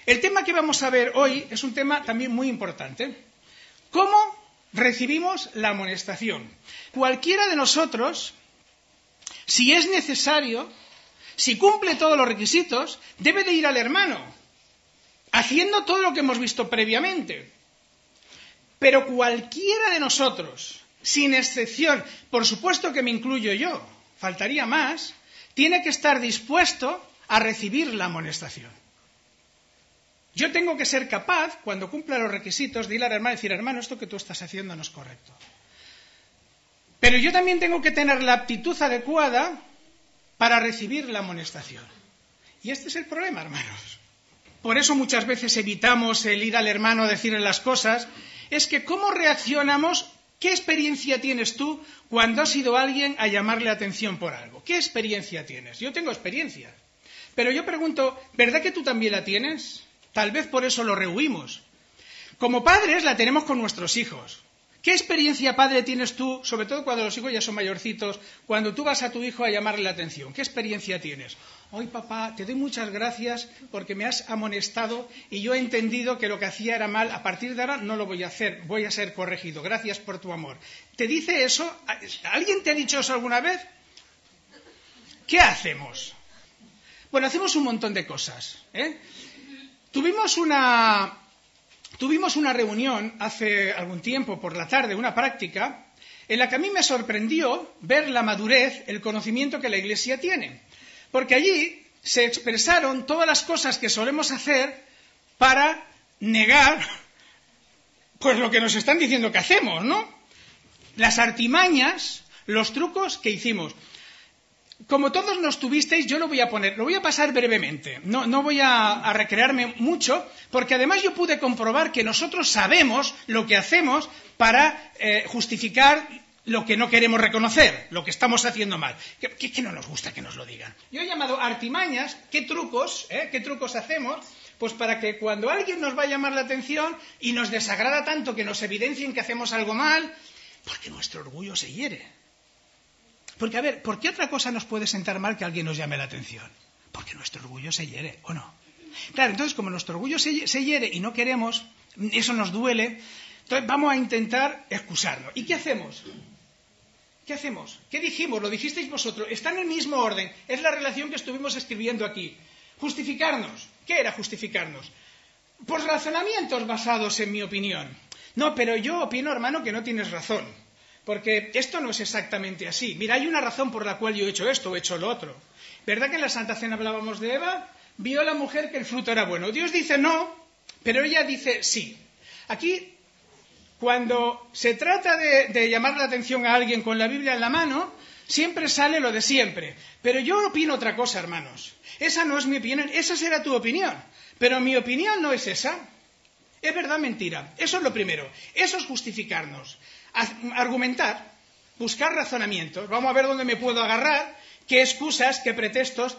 El tema que vamos a ver hoy es un tema también muy importante. ¿Cómo recibimos la amonestación? Cualquiera de nosotros, si es necesario, si cumple todos los requisitos, debe de ir al hermano, haciendo todo lo que hemos visto previamente. Pero cualquiera de nosotros, sin excepción, por supuesto que me incluyo yo, faltaría más, tiene que estar dispuesto a recibir la amonestación. Yo tengo que ser capaz, cuando cumpla los requisitos, de ir al hermano y decir, hermano, esto que tú estás haciendo no es correcto. Pero yo también tengo que tener la aptitud adecuada para recibir la amonestación. Y este es el problema, hermanos. Por eso muchas veces evitamos el ir al hermano a decirle las cosas. Es que ¿cómo reaccionamos? ¿Qué experiencia tienes tú cuando has ido a alguien a llamarle atención por algo? ¿Qué experiencia tienes? Yo tengo experiencia. Pero yo pregunto, ¿verdad que tú también la tienes? Tal vez por eso lo rehuimos. Como padres la tenemos con nuestros hijos. ¿Qué experiencia, padre, tienes tú, sobre todo cuando los hijos ya son mayorcitos, cuando tú vas a tu hijo a llamarle la atención? ¿Qué experiencia tienes? Hoy, papá, te doy muchas gracias porque me has amonestado y yo he entendido que lo que hacía era mal. A partir de ahora no lo voy a hacer, voy a ser corregido. Gracias por tu amor. ¿Te dice eso? ¿Alguien te ha dicho eso alguna vez? ¿Qué hacemos? Bueno, hacemos un montón de cosas, Tuvimos una reunión hace algún tiempo por la tarde, una práctica, en la que a mí me sorprendió ver la madurez, el conocimiento que la Iglesia tiene. Porque allí se expresaron todas las cosas que solemos hacer para negar pues lo que nos están diciendo que hacemos, ¿no? Las artimañas, los trucos que hicimos. Como todos nos tuvisteis, yo lo voy a pasar brevemente. No voy a recrearme mucho, porque además yo pude comprobar que nosotros sabemos lo que hacemos para justificar lo que no queremos reconocer, lo que estamos haciendo mal. Que no nos gusta que nos lo digan. Yo he llamado artimañas, ¿qué trucos hacemos? Pues para que cuando alguien nos va a llamar la atención y nos desagrada tanto que nos evidencien que hacemos algo mal, porque nuestro orgullo se hiere. Porque, a ver, ¿por qué otra cosa nos puede sentar mal que alguien nos llame la atención? Porque nuestro orgullo se hiere, ¿o no? Claro, entonces, como nuestro orgullo se hiere y no queremos, eso nos duele, entonces vamos a intentar excusarnos. ¿Y qué hacemos? ¿Qué hacemos? ¿Qué dijimos? Lo dijisteis vosotros. Está en el mismo orden. Es la relación que estuvimos escribiendo aquí. Justificarnos. ¿Qué era justificarnos? Pues razonamientos basados en mi opinión. No, pero yo opino, hermano, que no tienes razón. Porque esto no es exactamente así. Mira, hay una razón por la cual yo he hecho esto o he hecho lo otro. ¿Verdad que en la Santa Cena hablábamos de Eva? Vio la mujer que el fruto era bueno. Dios dice no, pero ella dice sí. Aquí, cuando se trata de llamar la atención a alguien con la Biblia en la mano, siempre sale lo de siempre. Pero yo opino otra cosa, hermanos. Esa no es mi opinión, esa será tu opinión. Pero mi opinión no es esa. ¿Es verdad o mentira? Eso es lo primero. Eso es justificarnos. Argumentar, buscar razonamientos, vamos a ver dónde me puedo agarrar, qué excusas, qué pretextos,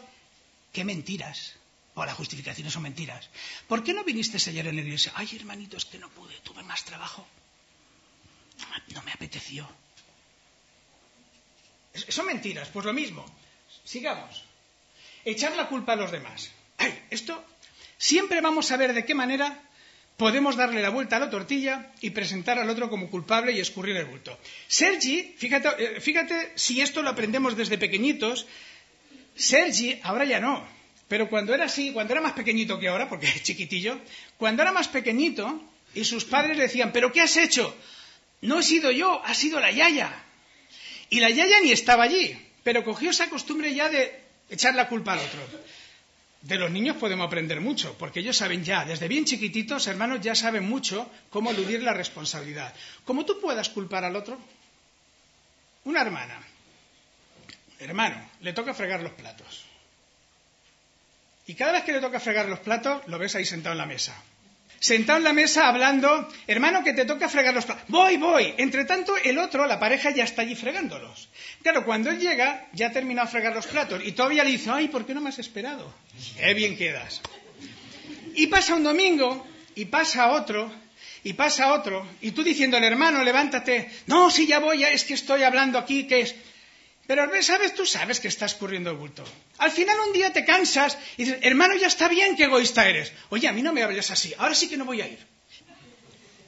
qué mentiras. O las justificaciones son mentiras. ¿Por qué no viniste ayer en la iglesia? Ay, hermanito, es que no pude, tuve más trabajo. No me apeteció. Son mentiras, pues lo mismo. Sigamos. Echar la culpa a los demás. Ay, esto siempre vamos a ver de qué manera podemos darle la vuelta a la tortilla y presentar al otro como culpable y escurrir el bulto. Sergi, fíjate si esto lo aprendemos desde pequeñitos, Sergi, ahora ya no, pero cuando era así, cuando era más pequeñito que ahora, porque es chiquitillo, cuando era más pequeñito y sus padres le decían, ¿pero qué has hecho? No he sido yo, ha sido la yaya. Y la yaya ni estaba allí, pero cogió esa costumbre ya de echar la culpa al otro. De los niños podemos aprender mucho, porque ellos saben ya, desde bien chiquititos, hermanos, ya saben mucho cómo eludir la responsabilidad. Como tú puedas culpar al otro, una hermana, hermano, le toca fregar los platos. Y cada vez que le toca fregar los platos, lo ves ahí sentado en la mesa. Sentado en la mesa hablando, hermano, que te toca fregar los platos. Voy. Entre tanto, el otro, la pareja, ya está allí fregándolos. Claro, cuando él llega, ya ha terminado de fregar los platos. Y todavía le dice, ay, ¿por qué no me has esperado? Qué bien quedas. Y pasa un domingo, y pasa otro, y tú diciéndole, hermano, levántate. No, sí, ya voy, es que estoy hablando aquí, ¿qué es? Pero, ¿sabes? Tú sabes que está escurriendo el bulto. Al final un día te cansas y dices, hermano, ya está bien, qué egoísta eres. Oye, a mí no me hables así, ahora sí que no voy a ir.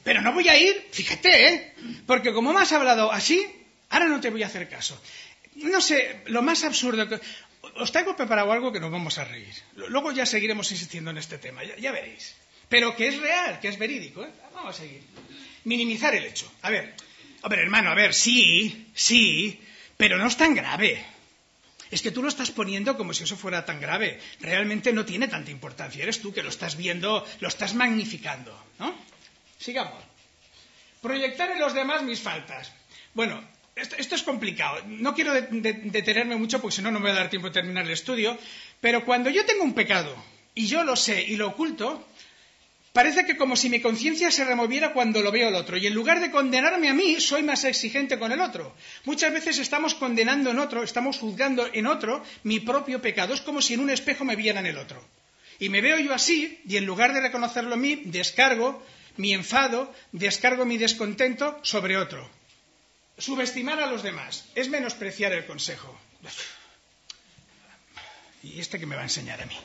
Pero no voy a ir, fíjate, porque como me has hablado así, ahora no te voy a hacer caso. No sé, lo más absurdo que... Os traigo preparado algo que nos vamos a reír. Luego ya seguiremos insistiendo en este tema, ya veréis. Pero que es real, que es verídico, ¿eh? Vamos a seguir. Minimizar el hecho. A ver, hermano, sí, pero no es tan grave. Es que tú lo estás poniendo como si eso fuera tan grave. Realmente no tiene tanta importancia. Eres tú que lo estás viendo, lo estás magnificando, ¿no? Sigamos. Proyectar en los demás mis faltas. Bueno, esto es complicado. No quiero detenerme mucho porque si no, no me va a dar tiempo de terminar el estudio. Pero cuando yo tengo un pecado y yo lo sé y lo oculto, parece que como si mi conciencia se removiera cuando lo veo al otro. Y en lugar de condenarme a mí, soy más exigente con el otro. Muchas veces estamos condenando en otro, estamos juzgando en otro mi propio pecado. Es como si en un espejo me viera en el otro. Y me veo yo así, y en lugar de reconocerlo en mí, descargo mi enfado, descargo mi descontento sobre otro. Subestimar a los demás es menospreciar el consejo. ¿Y este qué me va a enseñar a mí?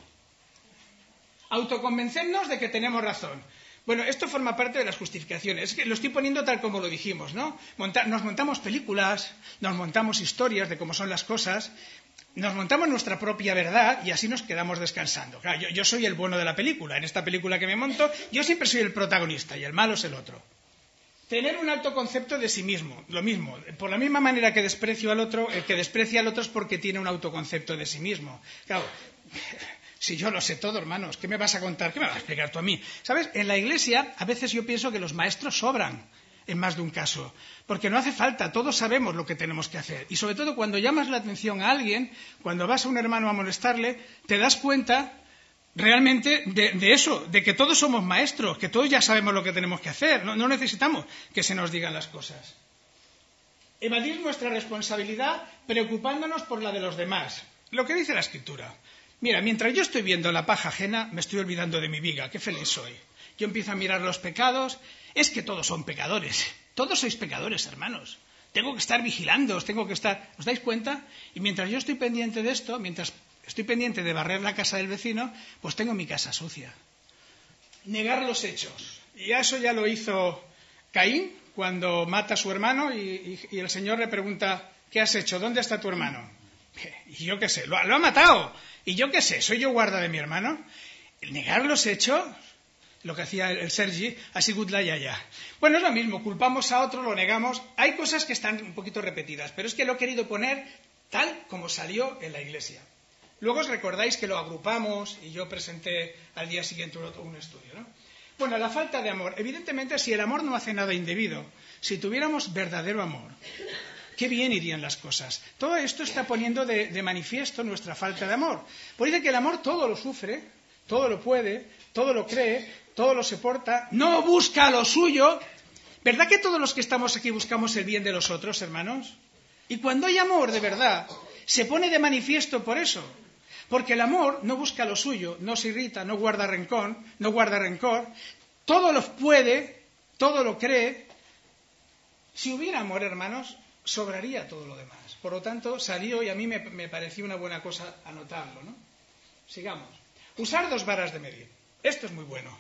Autoconvencernos de que tenemos razón. Bueno, esto forma parte de las justificaciones. Es que lo estoy poniendo tal como lo dijimos, ¿no? Nos montamos películas, nos montamos historias de cómo son las cosas, nos montamos nuestra propia verdad y así nos quedamos descansando. Claro, yo soy el bueno de la película. En esta película que me monto, yo siempre soy el protagonista y el malo es el otro. Tener un alto concepto de sí mismo, lo mismo. Por la misma manera que desprecio al otro, el que desprecia al otro es porque tiene un autoconcepto de sí mismo. Claro, si yo lo sé todo, hermanos, ¿qué me vas a contar? ¿Qué me vas a explicar tú a mí? ¿Sabes? En la iglesia a veces yo pienso que los maestros sobran en más de un caso, porque no hace falta, todos sabemos lo que tenemos que hacer. Y sobre todo cuando llamas la atención a alguien, cuando vas a un hermano a molestarle, te das cuenta realmente de eso, de que todos somos maestros, que todos ya sabemos lo que tenemos que hacer, no necesitamos que se nos digan las cosas. Evadir nuestra responsabilidad preocupándonos por la de los demás. Lo que dice la Escritura. Mira, mientras yo estoy viendo la paja ajena, me estoy olvidando de mi viga, qué feliz soy. Yo empiezo a mirar los pecados, es que todos son pecadores, todos sois pecadores, hermanos. Tengo que estar vigilándoos, ¿os dais cuenta? Y mientras yo estoy pendiente de esto, mientras estoy pendiente de barrer la casa del vecino, pues tengo mi casa sucia. Negar los hechos. Y eso ya lo hizo Caín cuando mata a su hermano y el Señor le pregunta, ¿qué has hecho? ¿Dónde está tu hermano? Y yo qué sé, lo ha matado. Y yo qué sé, ¿soy yo guarda de mi hermano? El negar los hechos, lo que hacía el Sergi, ha sigut la yaya. Bueno, es lo mismo, culpamos a otro, lo negamos. Hay cosas que están un poquito repetidas, pero es que lo he querido poner tal como salió en la iglesia. Luego os recordáis que lo agrupamos y yo presenté al día siguiente un estudio, ¿no? Bueno, la falta de amor. Evidentemente, si el amor no hace nada indebido, si tuviéramos verdadero amor, qué bien irían las cosas. Todo esto está poniendo de manifiesto nuestra falta de amor. Por eso que el amor todo lo sufre, todo lo puede, todo lo cree, todo lo soporta, no busca lo suyo. ¿Verdad que todos los que estamos aquí buscamos el bien de los otros, hermanos? Y cuando hay amor de verdad, se pone de manifiesto por eso. Porque el amor no busca lo suyo, no se irrita, no guarda rencor, todo lo puede, todo lo cree. Si hubiera amor, hermanos, sobraría todo lo demás. Por lo tanto, salió y a mí me pareció una buena cosa anotarlo, ¿no? Sigamos. Usar 2 varas de medir. Esto es muy bueno.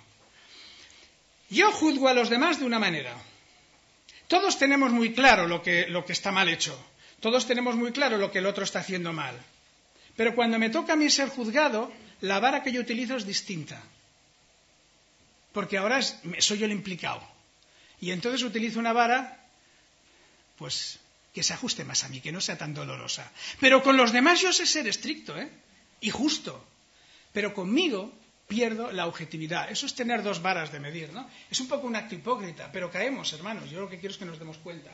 Yo juzgo a los demás de una manera. Todos tenemos muy claro lo que está mal hecho. Todos tenemos muy claro lo que el otro está haciendo mal. Pero cuando me toca a mí ser juzgado, la vara que yo utilizo es distinta. Porque ahora soy yo el implicado. Y entonces utilizo una vara, pues, que se ajuste más a mí, que no sea tan dolorosa. Pero con los demás yo sé ser estricto, y justo. Pero conmigo pierdo la objetividad. Eso es tener 2 varas de medir, ¿no? Es un poco un acto hipócrita, pero caemos, hermanos. Yo lo que quiero es que nos demos cuenta.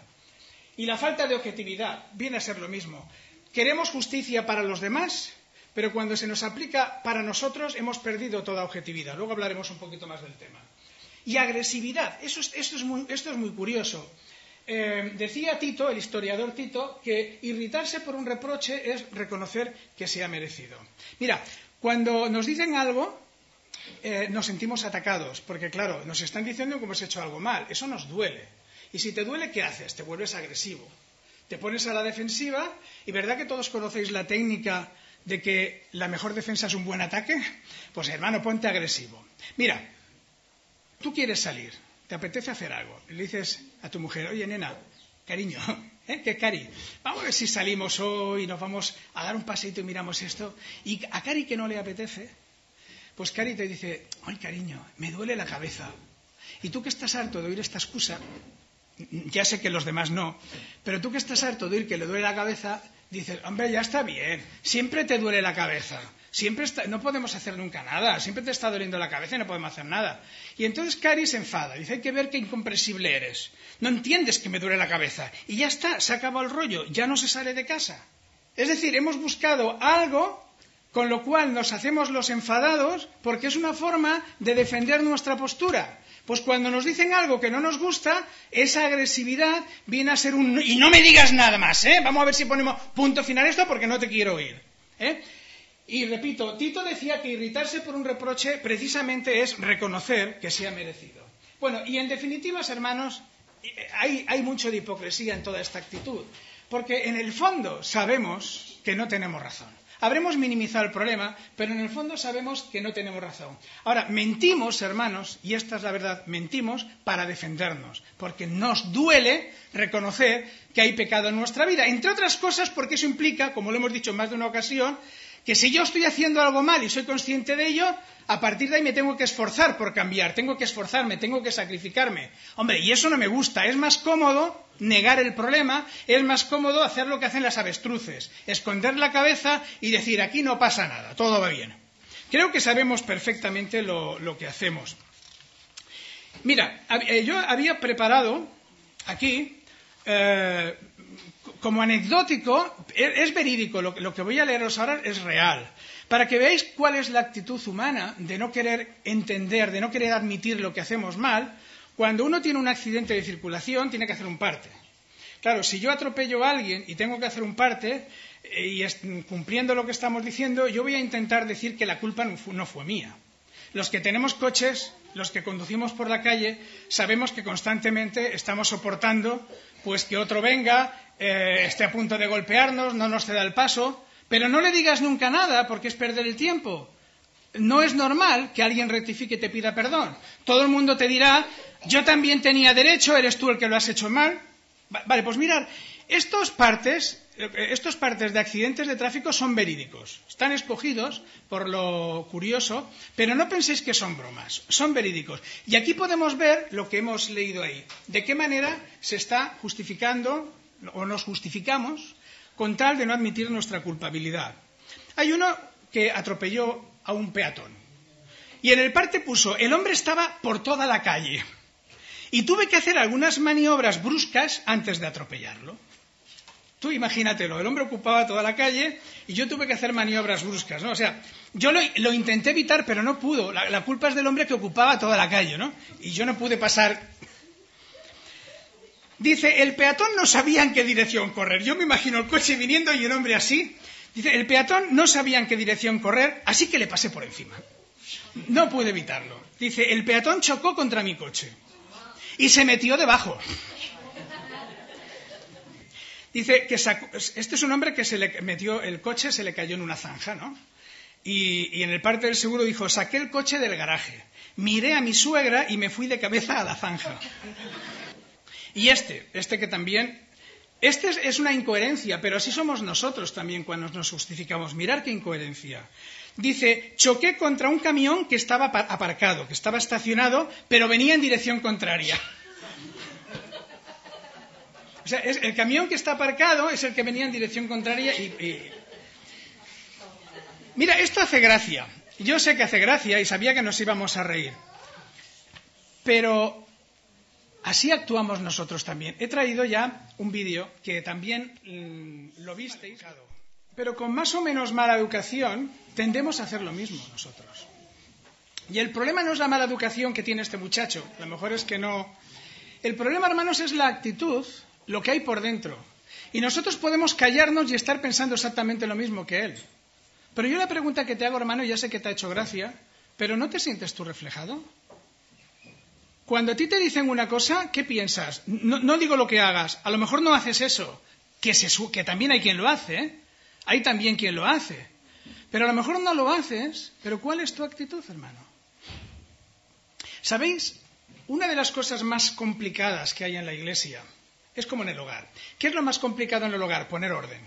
Y la falta de objetividad viene a ser lo mismo. Queremos justicia para los demás, pero cuando se nos aplica para nosotros hemos perdido toda objetividad. Luego hablaremos un poquito más del tema. Y agresividad. Esto es muy curioso. Decía Tito, el historiador Tito, que irritarse por un reproche es reconocer que se ha merecido. Mira, cuando nos dicen algo, nos sentimos atacados, porque claro, nos están diciendo que hemos hecho algo mal. Eso nos duele. Y si te duele, ¿qué haces? Te vuelves agresivo. te pones a la defensiva, y ¿verdad que todos conocéis la técnica de que la mejor defensa es un buen ataque? Pues hermano, ponte agresivo. Mira, tú quieres salir, te apetece hacer algo, le dices a tu mujer, oye nena, cariño, ¿qué cari? Vamos a ver si salimos hoy, nos vamos a dar un paseito y miramos esto. Y a Cari que no le apetece, pues Cari te dice, ay cariño, me duele la cabeza. Y tú que estás harto de oír esta excusa, ya sé que los demás no, pero tú que estás harto de oír que le duele la cabeza, dices, hombre, ya está bien, siempre te duele la cabeza, no podemos hacer nunca nada, siempre te está doliendo la cabeza y no podemos hacer nada. Y entonces Cari se enfada, dice, hay que ver qué incomprensible eres, no entiendes que me duele la cabeza, y ya está, se acabó el rollo, ya no se sale de casa. Es decir, hemos buscado algo con lo cual nos hacemos los enfadados porque es una forma de defender nuestra postura. Pues cuando nos dicen algo que no nos gusta, esa agresividad viene a ser un... Y no me digas nada más, ¿eh? Vamos a ver si ponemos punto final a esto porque no te quiero oír, ¿eh? Y repito, Tito decía que irritarse por un reproche precisamente es reconocer que se ha merecido. Bueno, y en definitiva, hermanos, hay mucho de hipocresía en toda esta actitud, porque en el fondo sabemos que no tenemos razón. Habremos minimizado el problema, pero en el fondo sabemos que no tenemos razón. Ahora, mentimos, hermanos, y esta es la verdad, mentimos para defendernos, porque nos duele reconocer que hay pecado en nuestra vida, entre otras cosas porque eso implica, como lo hemos dicho en más de una ocasión, que si yo estoy haciendo algo mal y soy consciente de ello, a partir de ahí me tengo que esforzar por cambiar, tengo que esforzarme, tengo que sacrificarme. Hombre, y eso no me gusta, es más cómodo negar el problema, es más cómodo hacer lo que hacen las avestruces, esconder la cabeza y decir, aquí no pasa nada, todo va bien. Creo que sabemos perfectamente lo que hacemos. Mira, yo había preparado aquí... como anecdótico, es verídico, lo que voy a leeros ahora es real, para que veáis cuál es la actitud humana de no querer entender, de no querer admitir lo que hacemos mal. Cuando uno tiene un accidente de circulación, tiene que hacer un parte. Claro, si yo atropello a alguien y tengo que hacer un parte, y cumpliendo lo que estamos diciendo, yo voy a intentar decir que la culpa no fue mía. Los que tenemos coches, los que conducimos por la calle, sabemos que constantemente estamos soportando pues que otro venga, esté a punto de golpearnos, no nos ceda el paso, pero no le digas nunca nada porque es perder el tiempo. No es normal que alguien rectifique y te pida perdón. Todo el mundo te dirá, yo también tenía derecho, eres tú el que lo has hecho mal. Vale, pues mirad, estos partes de accidentes de tráfico son verídicos. Están escogidos por lo curioso, pero no penséis que son bromas, son verídicos. Y aquí podemos ver lo que hemos leído ahí. De qué manera se está justificando, o nos justificamos, con tal de no admitir nuestra culpabilidad. Hay uno que atropelló a un peatón. Y en el parte puso, el hombre estaba por toda la calle. Y tuve que hacer algunas maniobras bruscas antes de atropellarlo. Tú imagínatelo, el hombre ocupaba toda la calle y yo tuve que hacer maniobras bruscas, ¿no? O sea, yo lo intenté evitar, pero no pudo. La culpa es del hombre que ocupaba toda la calle, ¿no? Y yo no pude pasar. Dice, el peatón no sabía en qué dirección correr. Yo me imagino el coche viniendo y el hombre así. Dice, el peatón no sabía en qué dirección correr, así que le pasé por encima. No pude evitarlo. Dice, el peatón chocó contra mi coche y se metió debajo. Dice que este es un hombre que se le metió el coche, se le cayó en una zanja, ¿no? Y en el parte del seguro dijo, saqué el coche del garaje, miré a mi suegra y me fui de cabeza a la zanja. Y este que también, es una incoherencia, pero así somos nosotros también cuando nos justificamos. Mirad qué incoherencia. Dice, choqué contra un camión que estaba aparcado, que estaba estacionado, pero venía en dirección contraria. O sea, el camión que está aparcado es el que venía en dirección contraria y... Mira, esto hace gracia. Yo sé que hace gracia y sabía que nos íbamos a reír. Pero así actuamos nosotros también. He traído ya un vídeo que también lo visteis. Pero con más o menos mala educación tendemos a hacer lo mismo nosotros. Y el problema no es la mala educación que tiene este muchacho. A lo mejor es que no... El problema, hermanos, es la actitud, lo que hay por dentro. Y nosotros podemos callarnos y estar pensando exactamente lo mismo que él. Pero yo la pregunta que te hago, hermano, ya sé que te ha hecho gracia, pero ¿no te sientes tú reflejado? Cuando a ti te dicen una cosa, ¿qué piensas? No digo lo que hagas, a lo mejor no haces eso. que también hay quien lo hace, ¿eh? Hay también quien lo hace. Pero a lo mejor no lo haces, pero ¿cuál es tu actitud, hermano? ¿Sabéis? Una de las cosas más complicadas que hay en la iglesia es como en el hogar. ¿Qué es lo más complicado en el hogar? Poner orden.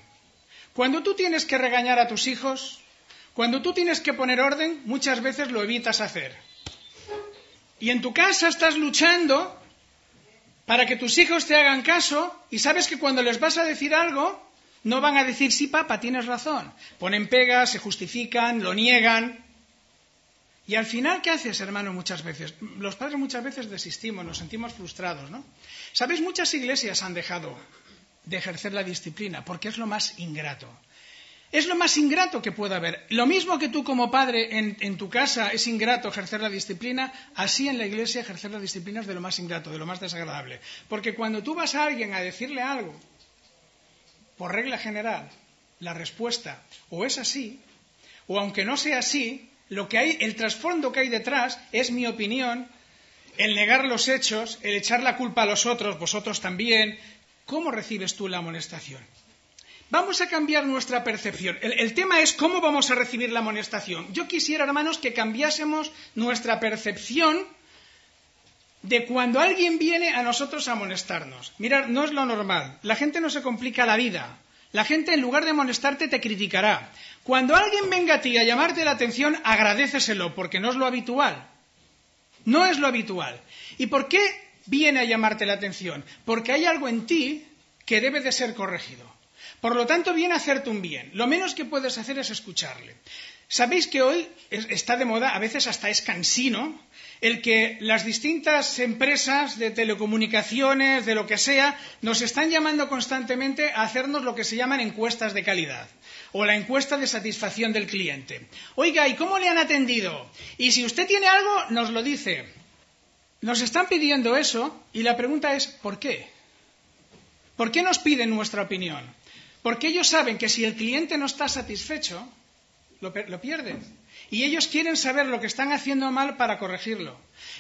Cuando tú tienes que regañar a tus hijos, cuando tú tienes que poner orden, muchas veces lo evitas hacer. Y en tu casa estás luchando para que tus hijos te hagan caso y sabes que cuando les vas a decir algo, no van a decir, sí, papá, tienes razón. Ponen pegas, se justifican, lo niegan. Y al final, ¿qué haces, hermano, muchas veces? Los padres muchas veces desistimos, nos sentimos frustrados, ¿no? ¿Sabéis? Muchas iglesias han dejado de ejercer la disciplina porque es lo más ingrato. Es lo más ingrato que pueda haber. Lo mismo que tú como padre en tu casa es ingrato ejercer la disciplina, así en la iglesia ejercer la disciplina es de lo más ingrato, de lo más desagradable. Porque cuando tú vas a alguien a decirle algo, por regla general, la respuesta o es así, o aunque no sea así, lo que hay, el trasfondo que hay detrás es mi opinión, el negar los hechos, el echar la culpa a los otros, vosotros también. ¿Cómo recibes tú la amonestación? Vamos a cambiar nuestra percepción. El tema es cómo vamos a recibir la amonestación. Yo quisiera, hermanos, que cambiásemos nuestra percepción de cuando alguien viene a nosotros a amonestarnos. Mirad, no es lo normal. La gente no se complica la vida. La gente, en lugar de amonestarte, te criticará. Cuando alguien venga a ti a llamarte la atención, agradéceselo, porque no es lo habitual. No es lo habitual. ¿Y por qué viene a llamarte la atención? Porque hay algo en ti que debe de ser corregido. Por lo tanto, viene a hacerte un bien. Lo menos que puedes hacer es escucharle. ¿Sabéis que hoy está de moda, a veces hasta es cansino, el que las distintas empresas de telecomunicaciones, de lo que sea, nos están llamando constantemente a hacernos lo que se llaman encuestas de calidad o la encuesta de satisfacción del cliente? Oiga, ¿y cómo le han atendido? Y si usted tiene algo, nos lo dice. Nos están pidiendo eso y la pregunta es, ¿por qué? ¿Por qué nos piden nuestra opinión? Porque ellos saben que si el cliente no está satisfecho, lo pierden. Y ellos quieren saber lo que están haciendo mal para corregirlo.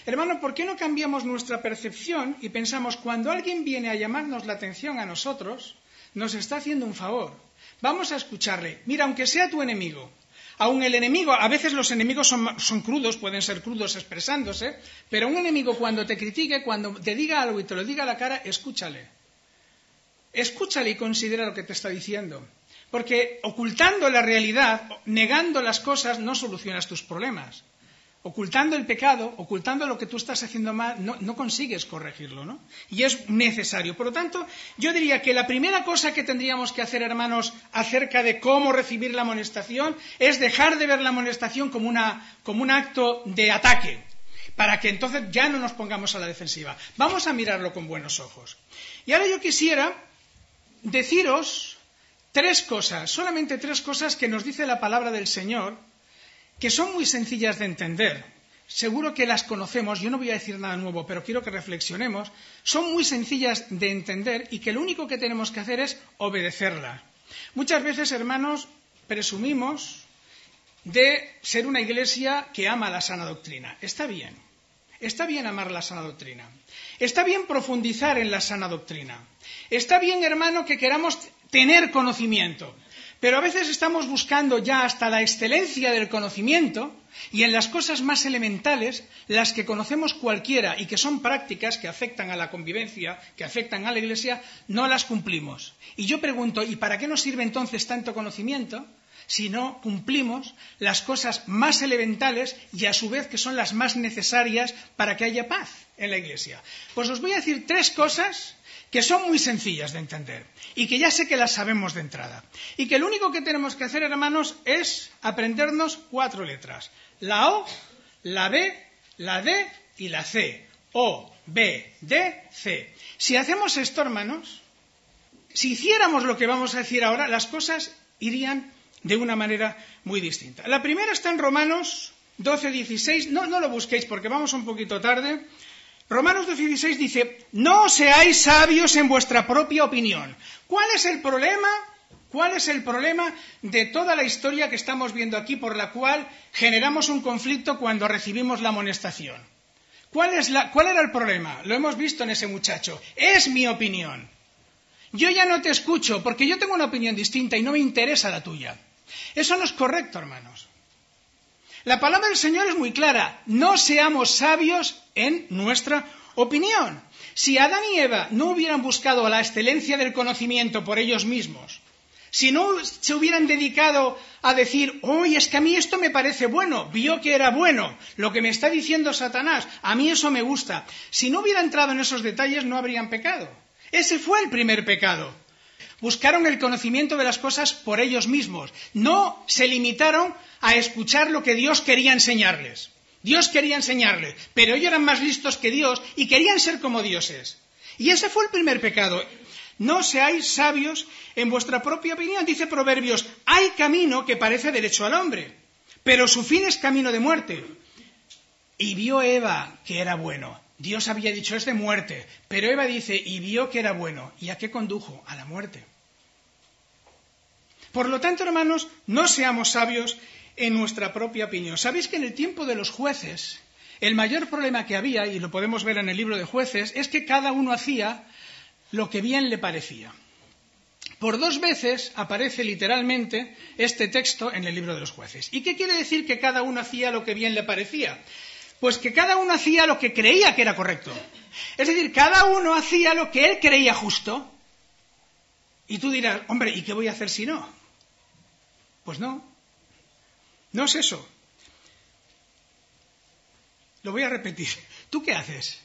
Hermano, ¿por qué no cambiamos nuestra percepción y pensamos, cuando alguien viene a llamarnos la atención a nosotros, nos está haciendo un favor? Vamos a escucharle. Mira, aunque sea tu enemigo, aun el enemigo, a veces los enemigos son crudos, pueden ser crudos expresándose, pero un enemigo cuando te critique, cuando te diga algo y te lo diga a la cara, escúchale. Escúchale y considera lo que te está diciendo. Porque ocultando la realidad, negando las cosas, no solucionas tus problemas. Ocultando el pecado, ocultando lo que tú estás haciendo mal, no consigues corregirlo, ¿no? Y es necesario. Por lo tanto, yo diría que la primera cosa que tendríamos que hacer, hermanos, acerca de cómo recibir la amonestación, es dejar de ver la amonestación como un acto de ataque, para que entonces ya no nos pongamos a la defensiva. Vamos a mirarlo con buenos ojos. Y ahora yo quisiera deciros solamente tres cosas que nos dice la palabra del Señor, que son muy sencillas de entender. Seguro que las conocemos, yo no voy a decir nada nuevo, pero quiero que reflexionemos. Son muy sencillas de entender y que lo único que tenemos que hacer es obedecerlas. Muchas veces, hermanos, presumimos de ser una iglesia que ama la sana doctrina. Está bien amar la sana doctrina. Está bien profundizar en la sana doctrina. Está bien, hermano, que queramos tener conocimiento. Pero a veces estamos buscando ya hasta la excelencia del conocimiento y en las cosas más elementales, las que conocemos cualquiera y que son prácticas que afectan a la convivencia, que afectan a la iglesia, no las cumplimos. Y yo pregunto, ¿y para qué nos sirve entonces tanto conocimiento si no cumplimos las cosas más elementales y a su vez que son las más necesarias para que haya paz en la iglesia? Pues os voy a decir tres cosas que son muy sencillas de entender y que ya sé que las sabemos de entrada. Y que lo único que tenemos que hacer, hermanos, es aprendernos 4 letras. La O, la B, la D y la C. O, B, D, C. Si hacemos esto, hermanos, si hiciéramos lo que vamos a decir ahora, las cosas irían de una manera muy distinta. La primera está en Romanos 12:16. No lo busquéis porque vamos un poquito tarde. Romanos 12:16 dice, no seáis sabios en vuestra propia opinión. ¿Cuál es el problema? ¿Cuál es el problema de toda la historia que estamos viendo aquí por la cual generamos un conflicto cuando recibimos la amonestación? ¿Cuál era el problema? Lo hemos visto en ese muchacho. Es mi opinión. Yo ya no te escucho porque yo tengo una opinión distinta y no me interesa la tuya. Eso no es correcto, hermanos. La palabra del Señor es muy clara. No seamos sabios en nuestra opinión. Si Adán y Eva no hubieran buscado la excelencia del conocimiento por ellos mismos, si no se hubieran dedicado a decir, oye, es que a mí esto me parece bueno, vio que era bueno, lo que me está diciendo Satanás, a mí eso me gusta. Si no hubiera entrado en esos detalles, no habrían pecado. Ese fue el primer pecado. Buscaron el conocimiento de las cosas por ellos mismos. No se limitaron a escuchar lo que Dios quería enseñarles. Dios quería enseñarles, pero ellos eran más listos que Dios y querían ser como dioses. Y ese fue el primer pecado. No seáis sabios en vuestra propia opinión. Dice Proverbios, hay camino que parece derecho al hombre, pero su fin es camino de muerte. Y vio Eva que era bueno. Dios había dicho es de muerte, pero Eva dice, y vio que era bueno. ¿Y a qué condujo? A la muerte. Por lo tanto, hermanos, no seamos sabios en nuestra propia opinión. ¿Sabéis que en el tiempo de los jueces, el mayor problema que había, y lo podemos ver en el libro de Jueces, es que cada uno hacía lo que bien le parecía? Por 2 veces aparece literalmente este texto en el libro de los Jueces. ¿Y qué quiere decir que cada uno hacía lo que bien le parecía? Pues que cada uno hacía lo que creía que era correcto. Es decir, cada uno hacía lo que él creía justo. Y tú dirás, hombre, ¿y qué voy a hacer si no? Pues no. No es eso. Lo voy a repetir. ¿Tú qué haces?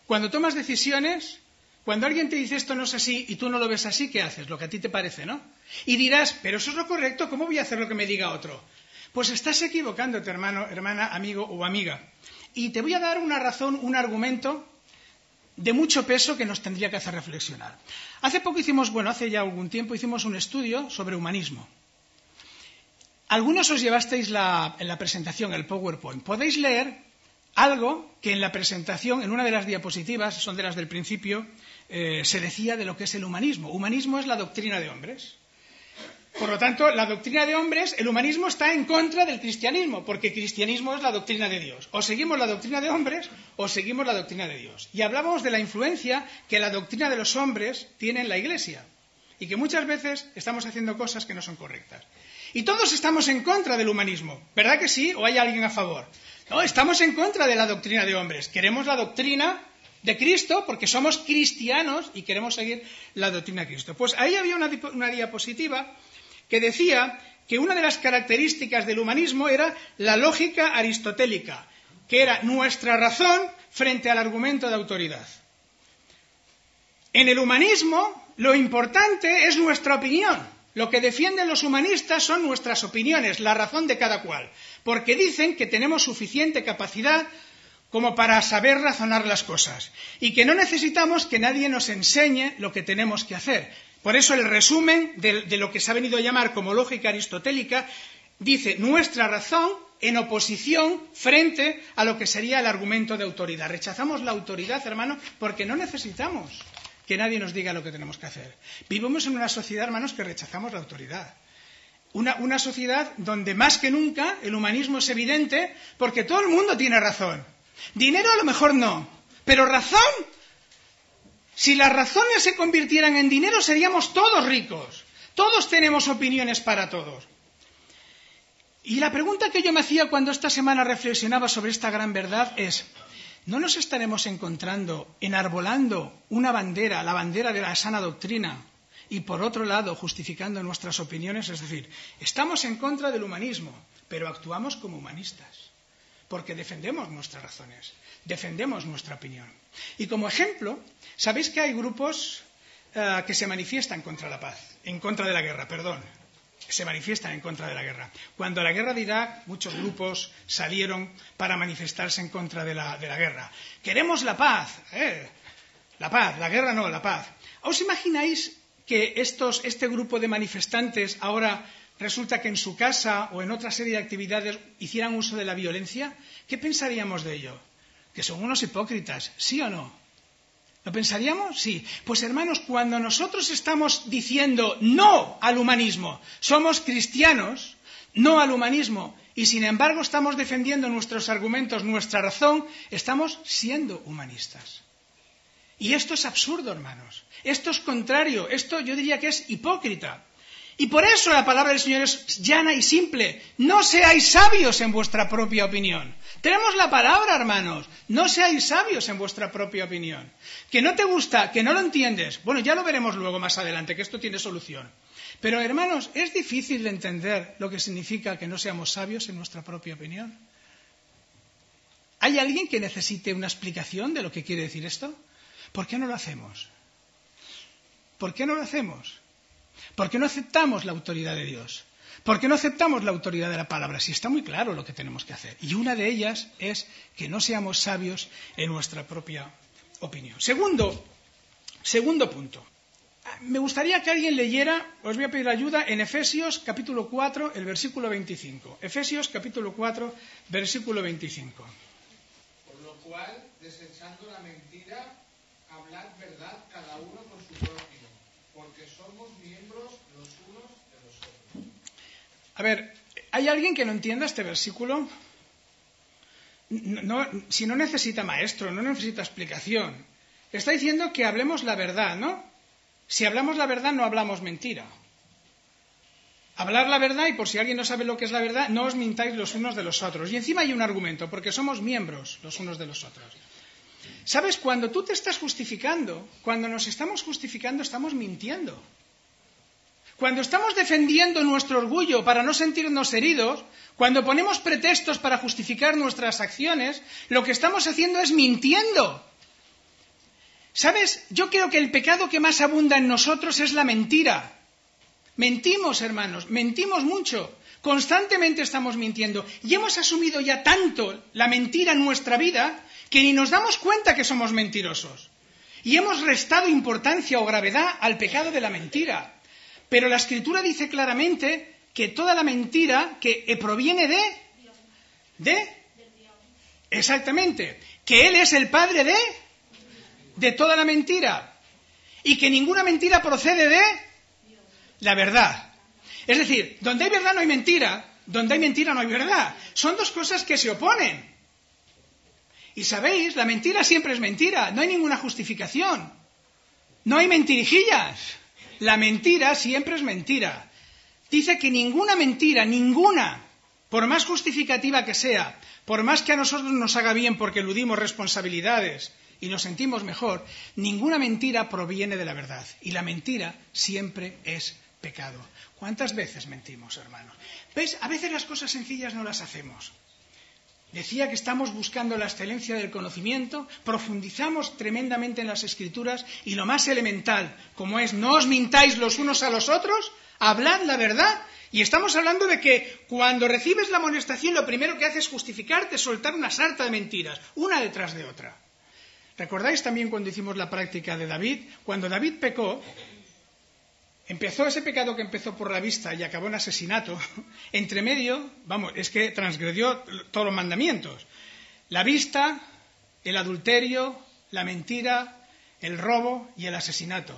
Cuando tomas decisiones, cuando alguien te dice esto no es así y tú no lo ves así, ¿qué haces? Lo que a ti te parece, ¿no? Y dirás, pero eso es lo correcto, ¿cómo voy a hacer lo que me diga otro? Pues estás equivocándote, hermano, hermana, amigo o amiga. Y te voy a dar una razón, un argumento de mucho peso que nos tendría que hacer reflexionar. Hace ya algún tiempo hicimos un estudio sobre humanismo. Algunos os llevasteis en la presentación, el PowerPoint. Podéis leer algo que en la presentación, en una de las diapositivas, son de las del principio, se decía de lo que es el humanismo. Humanismo es la doctrina de hombres. Por lo tanto, la doctrina de hombres, el humanismo está en contra del cristianismo, porque cristianismo es la doctrina de Dios. O seguimos la doctrina de hombres o seguimos la doctrina de Dios. Y hablábamos de la influencia que la doctrina de los hombres tiene en la Iglesia y que muchas veces estamos haciendo cosas que no son correctas. Y todos estamos en contra del humanismo, ¿verdad que sí? ¿O hay alguien a favor? No, estamos en contra de la doctrina de hombres. Queremos la doctrina de Cristo porque somos cristianos y queremos seguir la doctrina de Cristo. Pues ahí había una diapositiva que decía que una de las características del humanismo era la lógica aristotélica, que era nuestra razón frente al argumento de autoridad. En el humanismo lo importante es nuestra opinión. Lo que defienden los humanistas son nuestras opiniones, la razón de cada cual, porque dicen que tenemos suficiente capacidad como para saber razonar las cosas y que no necesitamos que nadie nos enseñe lo que tenemos que hacer. Por eso el resumen de lo que se ha venido a llamar como lógica aristotélica dice nuestra razón en oposición frente a lo que sería el argumento de autoridad. Rechazamos la autoridad, hermano, porque no necesitamos que nadie nos diga lo que tenemos que hacer. Vivimos en una sociedad, hermanos, que rechazamos la autoridad. Una sociedad donde más que nunca el humanismo es evidente porque todo el mundo tiene razón. Dinero a lo mejor no, pero razón. Si las razones se convirtieran en dinero seríamos todos ricos. Todos tenemos opiniones para todos. Y la pregunta que yo me hacía cuando esta semana reflexionaba sobre esta gran verdad es, ¿no nos estaremos encontrando, enarbolando una bandera, la bandera de la sana doctrina, y por otro lado justificando nuestras opiniones? Es decir, estamos en contra del humanismo, pero actuamos como humanistas, porque defendemos nuestras razones, defendemos nuestra opinión. Y como ejemplo, ¿sabéis que hay grupos que se manifiestan contra la paz, en contra de la guerra, se manifiestan en contra de la guerra? Cuando la guerra de Irak, muchos grupos salieron para manifestarse en contra de la guerra. Queremos la paz, la guerra no, la paz. ¿Os imagináis que este grupo de manifestantes ahora resulta que en su casa o en otra serie de actividades hicieran uso de la violencia? ¿Qué pensaríamos de ello? Que son unos hipócritas, ¿sí o no? ¿Lo pensaríamos? Sí. Pues hermanos, cuando nosotros estamos diciendo no al humanismo, somos cristianos, no al humanismo, y sin embargo estamos defendiendo nuestros argumentos, nuestra razón, estamos siendo humanistas. Y esto es absurdo, hermanos. Esto es contrario. Esto yo diría que es hipócrita. Y por eso la palabra del Señor es llana y simple. No seáis sabios en vuestra propia opinión. Tenemos la palabra, hermanos. No seáis sabios en vuestra propia opinión. Que no te gusta, que no lo entiendes. Bueno, ya lo veremos luego más adelante, que esto tiene solución. Pero, hermanos, es difícil de entender lo que significa que no seamos sabios en nuestra propia opinión. ¿Hay alguien que necesite una explicación de lo que quiere decir esto? ¿Por qué no lo hacemos? ¿Por qué no lo hacemos? ¿Por qué no aceptamos la autoridad de Dios? ¿Por qué no aceptamos la autoridad de la palabra? Si está muy claro lo que tenemos que hacer. Y una de ellas es que no seamos sabios en nuestra propia opinión. Segundo punto. Me gustaría que alguien leyera, os voy a pedir ayuda, en Efesios capítulo 4, el versículo 25. Efesios capítulo 4, versículo 25. Por lo cual, desechando la mentira, hablad verdad cada uno con su prójimo, porque somos miembros los unos de los otros. A ver, ¿hay alguien que no entienda este versículo? Si no necesita maestro, no necesita explicación. Está diciendo que hablemos la verdad, ¿no? Si hablamos la verdad, no hablamos mentira. Hablar la verdad, y por si alguien no sabe lo que es la verdad, no os mintáis los unos de los otros. Y encima hay un argumento, porque somos miembros los unos de los otros. ¿Sabes? Cuando tú te estás justificando, cuando nos estamos justificando, estamos mintiendo. Cuando estamos defendiendo nuestro orgullo para no sentirnos heridos, cuando ponemos pretextos para justificar nuestras acciones, lo que estamos haciendo es mintiendo. ¿Sabes? Yo creo que el pecado que más abunda en nosotros es la mentira. Mentimos, hermanos, mentimos mucho. Constantemente estamos mintiendo. Y hemos asumido ya tanto la mentira en nuestra vida que ni nos damos cuenta que somos mentirosos. Y hemos restado importancia o gravedad al pecado de la mentira. Pero la Escritura dice claramente que toda la mentira que proviene de exactamente, que Él es el padre de toda la mentira y que ninguna mentira procede de la verdad. Es decir, donde hay verdad no hay mentira, donde hay mentira no hay verdad. Son dos cosas que se oponen. Y sabéis, la mentira siempre es mentira, no hay ninguna justificación, no hay mentirijillas. La mentira siempre es mentira. Dice que ninguna mentira, ninguna, por más justificativa que sea, por más que a nosotros nos haga bien porque eludimos responsabilidades y nos sentimos mejor, ninguna mentira proviene de la verdad. Y la mentira siempre es pecado. ¿Cuántas veces mentimos, hermanos? ¿Veis? A veces las cosas sencillas no las hacemos. Decía que estamos buscando la excelencia del conocimiento, profundizamos tremendamente en las Escrituras y lo más elemental, como es no os mintáis los unos a los otros, hablad la verdad. Y estamos hablando de que cuando recibes la amonestación lo primero que haces es justificarte, soltar una sarta de mentiras, una detrás de otra. ¿Recordáis también cuando hicimos la práctica de David? Cuando David pecó, empezó ese pecado que empezó por la vista y acabó en asesinato. Entre medio, es que transgredió todos los mandamientos. La vista, el adulterio, la mentira, el robo y el asesinato.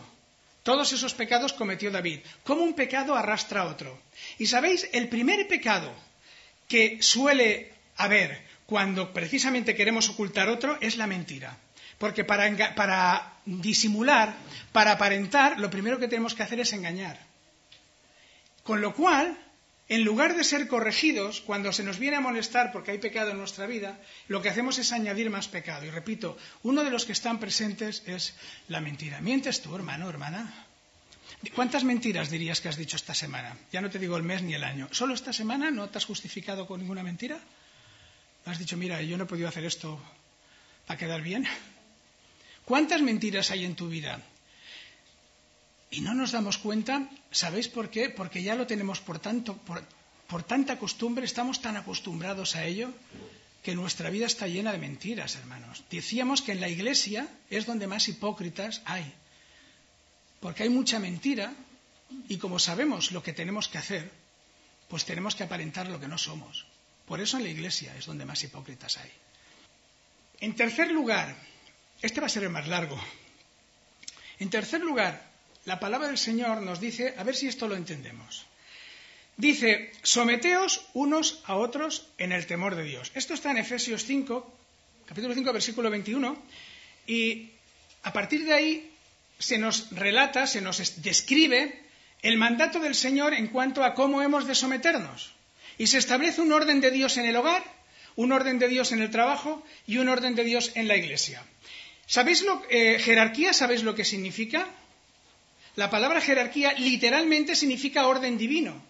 Todos esos pecados cometió David. ¿Cómo un pecado arrastra a otro? Y sabéis, el primer pecado que suele haber cuando precisamente queremos ocultar otro es la mentira. Porque para disimular, para aparentar, lo primero que tenemos que hacer es engañar. Con lo cual, en lugar de ser corregidos, cuando se nos viene a molestar porque hay pecado en nuestra vida, lo que hacemos es añadir más pecado. Y repito, uno de los que están presentes es la mentira. ¿Mientes tú, hermano, hermana? ¿Cuántas mentiras dirías que has dicho esta semana? Ya no te digo el mes ni el año. ¿Solo esta semana no te has justificado con ninguna mentira? ¿Has dicho, mira, yo no he podido hacer esto para quedar bien? ¿Cuántas mentiras hay en tu vida? Y no nos damos cuenta, ¿sabéis por qué? Porque ya lo tenemos por tanta costumbre, estamos tan acostumbrados a ello, que nuestra vida está llena de mentiras, hermanos. Decíamos que en la iglesia es donde más hipócritas hay, porque hay mucha mentira, y como sabemos lo que tenemos que hacer, pues tenemos que aparentar lo que no somos. Por eso en la iglesia es donde más hipócritas hay. En tercer lugar, este va a ser el más largo. En tercer lugar, la palabra del Señor nos dice, a ver si esto lo entendemos. Dice, someteos unos a otros en el temor de Dios. Esto está en Efesios 5, capítulo 5, versículo 21. Y a partir de ahí se nos relata, se nos describe el mandato del Señor en cuanto a cómo hemos de someternos. Y se establece un orden de Dios en el hogar, un orden de Dios en el trabajo y un orden de Dios en la iglesia. Jerarquía, ¿sabéis lo que significa? La palabra jerarquía literalmente significa orden divino.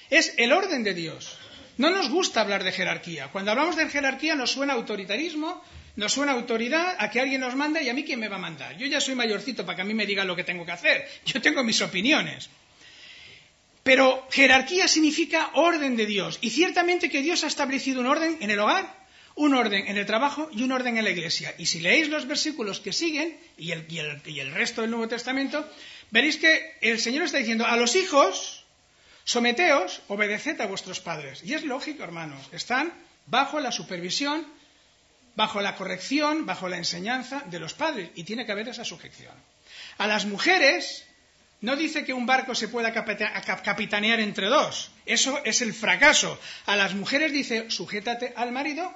Es el orden de Dios. No nos gusta hablar de jerarquía. Cuando hablamos de jerarquía nos suena autoritarismo, nos suena autoridad, a que alguien nos manda y a mí ¿quién me va a mandar? Yo ya soy mayorcito para que a mí me digan lo que tengo que hacer. Yo tengo mis opiniones. Pero jerarquía significa orden de Dios. Y ciertamente que Dios ha establecido un orden en el hogar, un orden en el trabajo y un orden en la iglesia. Y si leéis los versículos que siguen y el resto del Nuevo Testamento, veréis que el Señor está diciendo a los hijos, someteos, obedeced a vuestros padres. Y es lógico, hermanos, están bajo la supervisión, bajo la corrección, bajo la enseñanza de los padres. Y tiene que haber esa sujeción. A las mujeres no dice que un barco se pueda capitanear entre dos. Eso es el fracaso. A las mujeres dice, sujétate al marido.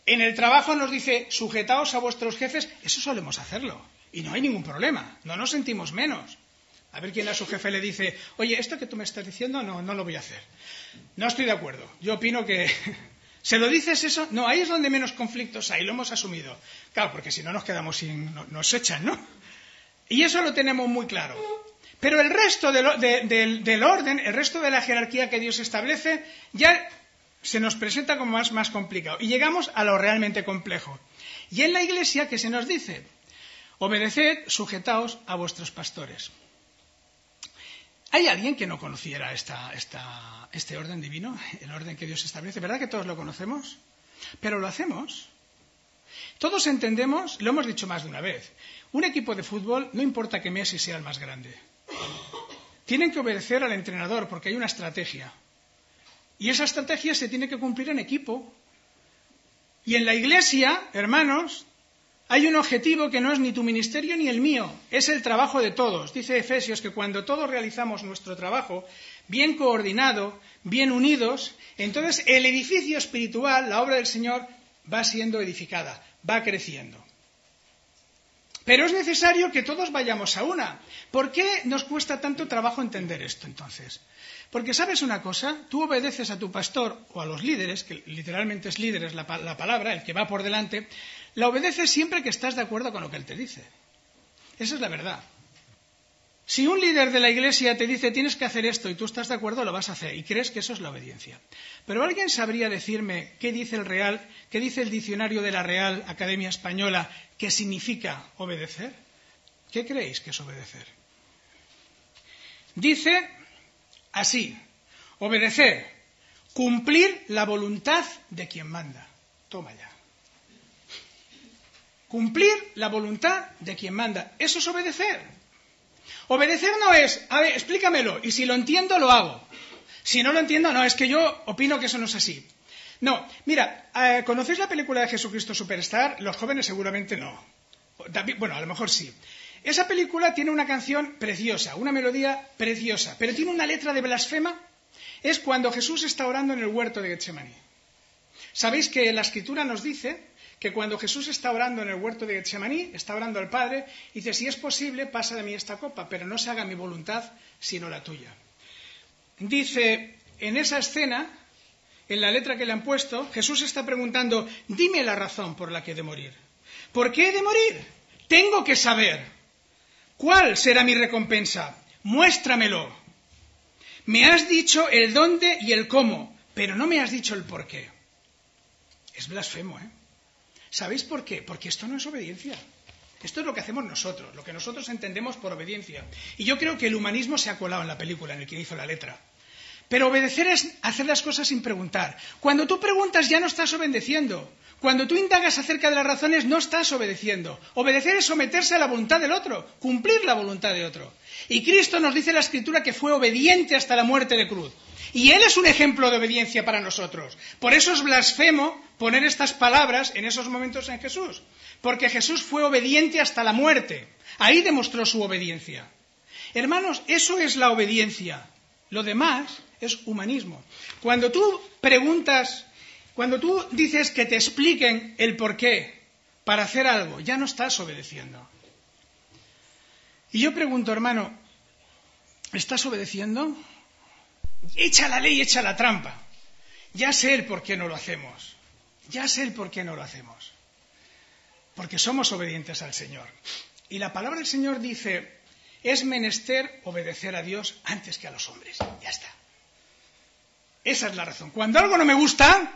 En el trabajo nos dice, sujetaos a vuestros jefes. Eso solemos hacerlo. Y no hay ningún problema. No nos sentimos menos. A ver quién a su jefe le dice, oye, esto que tú me estás diciendo no lo voy a hacer. No estoy de acuerdo. Yo opino que... ¿Se lo dices eso? No, ahí es donde menos conflictos hay. Lo hemos asumido. Claro, porque si no nos quedamos sin... Nos echan, ¿no? Y eso lo tenemos muy claro. Pero el resto del orden, el resto de la jerarquía que Dios establece, ya se nos presenta como más complicado. Y llegamos a lo realmente complejo. Y en la Iglesia, ¿qué se nos dice? Obedeced, sujetaos a vuestros pastores. ¿Hay alguien que no conociera este orden divino, el orden que Dios establece? ¿Verdad que todos lo conocemos? Pero lo hacemos. Todos entendemos, lo hemos dicho más de una vez, un equipo de fútbol no importa que Messi sea el más grande. Tienen que obedecer al entrenador porque hay una estrategia. Y esa estrategia se tiene que cumplir en equipo. Y en la Iglesia, hermanos, hay un objetivo que no es ni tu ministerio ni el mío, es el trabajo de todos. Dice Efesios que cuando todos realizamos nuestro trabajo, bien coordinado, bien unidos, entonces el edificio espiritual, la obra del Señor, va siendo edificada, va creciendo. Pero es necesario que todos vayamos a una. ¿Por qué nos cuesta tanto trabajo entender esto entonces? Porque ¿sabes una cosa? Tú obedeces a tu pastor o a los líderes, que literalmente es líder, es la palabra, el que va por delante, la obedeces siempre que estás de acuerdo con lo que él te dice. Esa es la verdad. Si un líder de la iglesia te dice tienes que hacer esto y tú estás de acuerdo, lo vas a hacer y crees que eso es la obediencia. Pero ¿alguien sabría decirme qué dice qué dice el diccionario de la Real Academia Española que significa obedecer? ¿Qué creéis que es obedecer? Dice así, obedecer, cumplir la voluntad de quien manda. Toma ya. Cumplir la voluntad de quien manda. Eso es obedecer. Obedecer no es, a ver, explícamelo, y si lo entiendo, lo hago. Si no lo entiendo, no, es que yo opino que eso no es así. No, mira, ¿conocéis la película de Jesucristo Superstar? Los jóvenes seguramente no. Bueno, a lo mejor sí. Esa película tiene una canción preciosa, una melodía preciosa, pero tiene una letra de blasfema. Es cuando Jesús está orando en el huerto de Getsemaní. ¿Sabéis que la Escritura nos dice que cuando Jesús está orando en el huerto de Getsemaní, está orando al Padre, y dice, si es posible, pasa de mí esta copa, pero no se haga mi voluntad, sino la tuya. Dice, en esa escena, en la letra que le han puesto, Jesús está preguntando, dime la razón por la que he de morir. ¿Por qué he de morir? Tengo que saber. ¿Cuál será mi recompensa? Muéstramelo. Me has dicho el dónde y el cómo, pero no me has dicho el por qué. Es blasfemo, ¿eh? ¿Sabéis por qué? Porque esto no es obediencia. Esto es lo que hacemos nosotros, lo que nosotros entendemos por obediencia. Y yo creo que el humanismo se ha colado en la película, en el que hizo la letra. Pero obedecer es hacer las cosas sin preguntar. Cuando tú preguntas ya no estás obedeciendo. Cuando tú indagas acerca de las razones no estás obedeciendo. Obedecer es someterse a la voluntad del otro, cumplir la voluntad de otro. Y Cristo nos dice en la Escritura que fue obediente hasta la muerte de cruz. Y Él es un ejemplo de obediencia para nosotros. Por eso es blasfemo poner estas palabras en esos momentos en Jesús. Porque Jesús fue obediente hasta la muerte. Ahí demostró su obediencia. Hermanos, eso es la obediencia. Lo demás es humanismo. Cuando tú preguntas, cuando tú dices que te expliquen el por qué, para hacer algo, ya no estás obedeciendo. Y yo pregunto, hermano, ¿estás obedeciendo? Echa la ley, echa la trampa. Ya sé el por qué no lo hacemos. Ya sé el por qué no lo hacemos. Porque somos obedientes al Señor. Y la palabra del Señor dice, es menester obedecer a Dios antes que a los hombres. Ya está. Esa es la razón. Cuando algo no me gusta,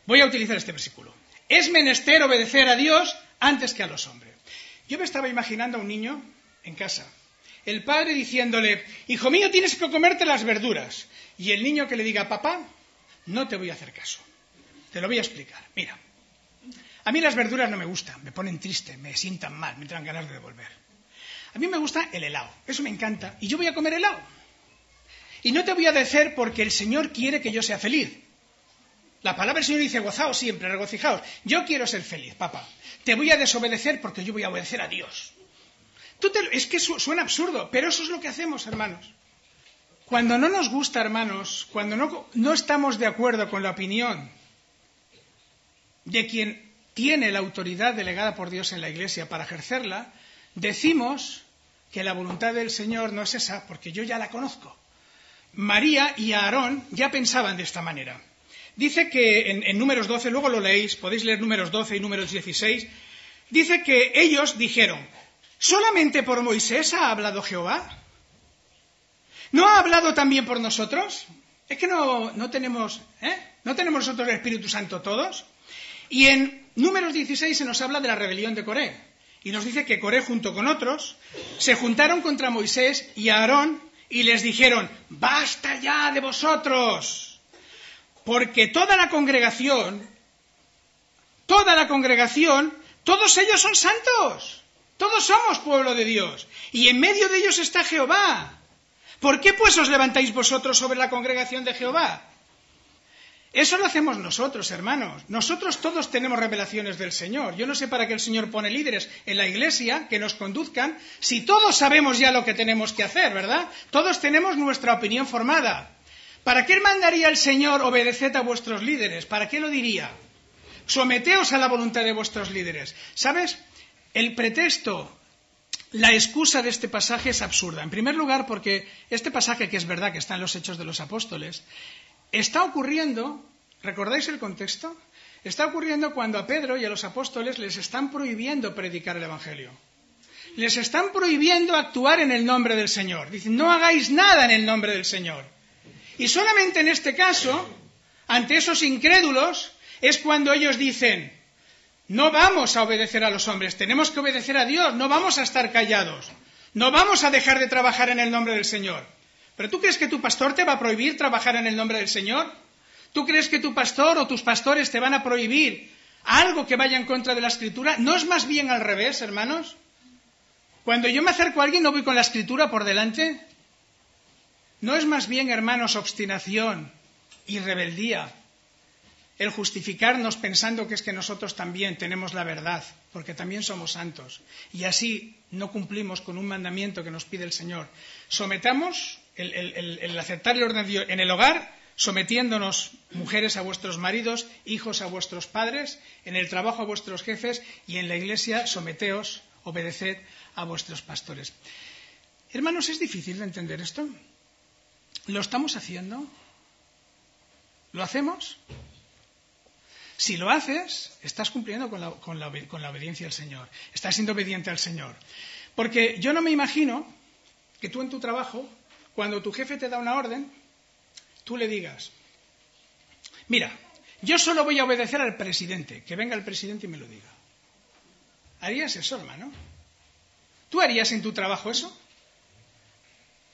voy a utilizar este versículo. Es menester obedecer a Dios antes que a los hombres. Yo me estaba imaginando a un niño en casa. El padre diciéndole, hijo mío, tienes que comerte las verduras. Y el niño que le diga, papá, no te voy a hacer caso. Te lo voy a explicar. Mira, a mí las verduras no me gustan, me ponen triste, me sientan mal, me traen ganas de devolver. A mí me gusta el helado, eso me encanta, y yo voy a comer helado. Y no te voy a obedecer porque el Señor quiere que yo sea feliz. La palabra del Señor dice, gozaos siempre, regocijaos. Yo quiero ser feliz, papá. Te voy a desobedecer porque yo voy a obedecer a Dios. Es que suena absurdo, pero eso es lo que hacemos, hermanos. Cuando no nos gusta, hermanos, cuando no estamos de acuerdo con la opinión de quien tiene la autoridad delegada por Dios en la Iglesia para ejercerla, decimos que la voluntad del Señor no es esa, porque yo ya la conozco. María y Aarón ya pensaban de esta manera. Dice que en Números 12, luego lo leéis, podéis leer Números 12 y Números 16, dice que ellos dijeron, ¿solamente por Moisés ha hablado Jehová? ¿No ha hablado también por nosotros? ¿Es que no tenemos nosotros el Espíritu Santo todos? Y en Números 16 se nos habla de la rebelión de Coré. Y nos dice que Coré junto con otros se juntaron contra Moisés y Aarón y les dijeron, ¡basta ya de vosotros! Porque toda la congregación, todos ellos son santos. Todos somos pueblo de Dios. Y en medio de ellos está Jehová. ¿Por qué pues os levantáis vosotros sobre la congregación de Jehová? Eso lo hacemos nosotros, hermanos. Nosotros todos tenemos revelaciones del Señor. Yo no sé para qué el Señor pone líderes en la Iglesia que nos conduzcan, si todos sabemos ya lo que tenemos que hacer, ¿verdad? Todos tenemos nuestra opinión formada. ¿Para qué mandaría el Señor obedeced a vuestros líderes? ¿Para qué lo diría? Someteos a la voluntad de vuestros líderes. ¿Sabes? El pretexto, la excusa de este pasaje es absurda. En primer lugar, porque este pasaje, que es verdad que está en los Hechos de los Apóstoles, está ocurriendo, ¿recordáis el contexto? Está ocurriendo cuando a Pedro y a los apóstoles les están prohibiendo predicar el Evangelio. Les están prohibiendo actuar en el nombre del Señor. Dicen, no hagáis nada en el nombre del Señor. Y solamente en este caso, ante esos incrédulos, es cuando ellos dicen, no vamos a obedecer a los hombres, tenemos que obedecer a Dios, no vamos a estar callados, no vamos a dejar de trabajar en el nombre del Señor. ¿Pero tú crees que tu pastor te va a prohibir trabajar en el nombre del Señor? ¿Tú crees que tu pastor o tus pastores te van a prohibir algo que vaya en contra de la Escritura? ¿No es más bien al revés, hermanos? Cuando yo me acerco a alguien, ¿no voy con la Escritura por delante? ¿No es más bien, hermanos, obstinación y rebeldía el justificarnos pensando que es que nosotros también tenemos la verdad, porque también somos santos, y así no cumplimos con un mandamiento que nos pide el Señor? Sometamos el aceptar el orden de Dios en el hogar, sometiéndonos mujeres a vuestros maridos, hijos a vuestros padres, en el trabajo a vuestros jefes, y en la iglesia someteos, obedeced a vuestros pastores. Hermanos, ¿es difícil de entender esto? ¿Lo estamos haciendo? ¿Lo hacemos? Si lo haces, estás cumpliendo con la obediencia al Señor. Estás siendo obediente al Señor. Porque yo no me imagino que tú en tu trabajo, cuando tu jefe te da una orden, tú le digas, mira, yo solo voy a obedecer al presidente, que venga el presidente y me lo diga. ¿Harías eso, hermano? ¿Tú harías en tu trabajo eso?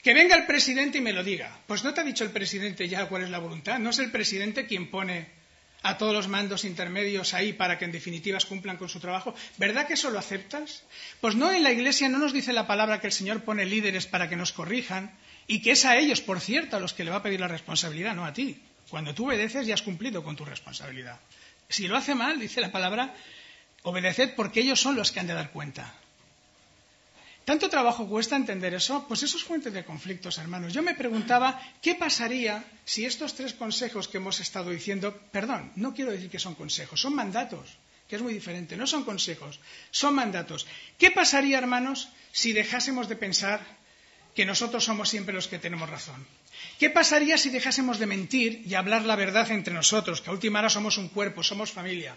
Que venga el presidente y me lo diga. Pues no te ha dicho el presidente ya cuál es la voluntad. No es el presidente quien pone a todos los mandos intermedios ahí para que en definitiva cumplan con su trabajo. ¿Verdad que eso lo aceptas? Pues no, en la Iglesia no nos dice la palabra que el Señor pone líderes para que nos corrijan y que es a ellos, por cierto, a los que le va a pedir la responsabilidad, no a ti. Cuando tú obedeces ya has cumplido con tu responsabilidad. Si lo hace mal, dice la palabra, obedeced porque ellos son los que han de dar cuenta. ¿Tanto trabajo cuesta entender eso? Pues eso es fuente de conflictos, hermanos. Yo me preguntaba, ¿qué pasaría si estos 3 consejos que hemos estado diciendo, perdón, no quiero decir que son consejos, son mandatos que es muy diferente. No son consejos, son mandatos. ¿Qué pasaría, hermanos, si dejásemos de pensar que nosotros somos siempre los que tenemos razón? ¿Qué pasaría si dejásemos de mentir y hablar la verdad entre nosotros, que a última hora somos un cuerpo, somos familia?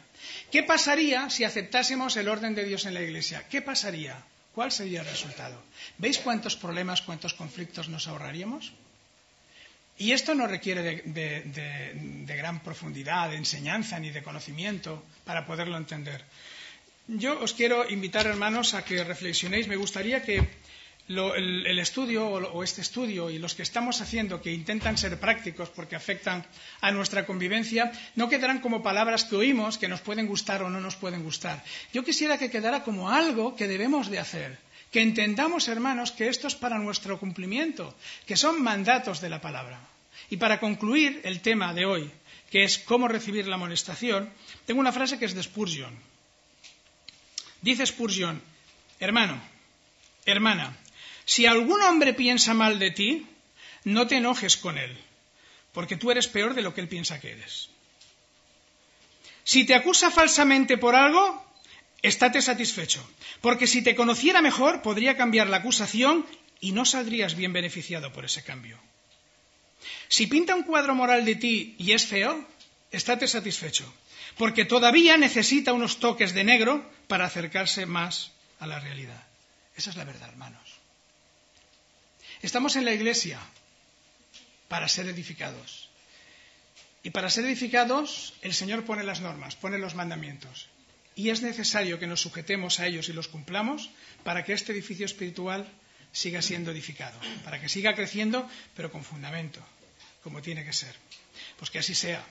¿Qué pasaría si aceptásemos el orden de Dios en la Iglesia? ¿Qué pasaría? ¿Cuál sería el resultado? ¿Veis cuántos problemas, cuántos conflictos nos ahorraríamos? Y esto no requiere de gran profundidad, de enseñanza ni de conocimiento para poderlo entender. Yo os quiero invitar, hermanos, a que reflexionéis. Me gustaría que el estudio o este estudio y los que estamos haciendo, que intentan ser prácticos porque afectan a nuestra convivencia, no quedarán como palabras que oímos que nos pueden gustar o no nos pueden gustar. Yo quisiera que quedara como algo que debemos de hacer. Que entendamos, hermanos, que esto es para nuestro cumplimiento, que son mandatos de la palabra. Y para concluir el tema de hoy, que es cómo recibir la amonestación, tengo una frase que es de Spurgeon. Dice Spurgeon: hermano, hermana, si algún hombre piensa mal de ti, no te enojes con él, porque tú eres peor de lo que él piensa que eres. Si te acusa falsamente por algo, estate satisfecho, porque si te conociera mejor podría cambiar la acusación y no saldrías bien beneficiado por ese cambio. Si pinta un cuadro moral de ti y es feo, estate satisfecho, porque todavía necesita unos toques de negro para acercarse más a la realidad. Esa es la verdad, hermanos. Estamos en la Iglesia para ser edificados. Y para ser edificados, el Señor pone las normas, pone los mandamientos. Y es necesario que nos sujetemos a ellos y los cumplamos para que este edificio espiritual siga siendo edificado, para que siga creciendo, pero con fundamento, como tiene que ser. Pues que así sea.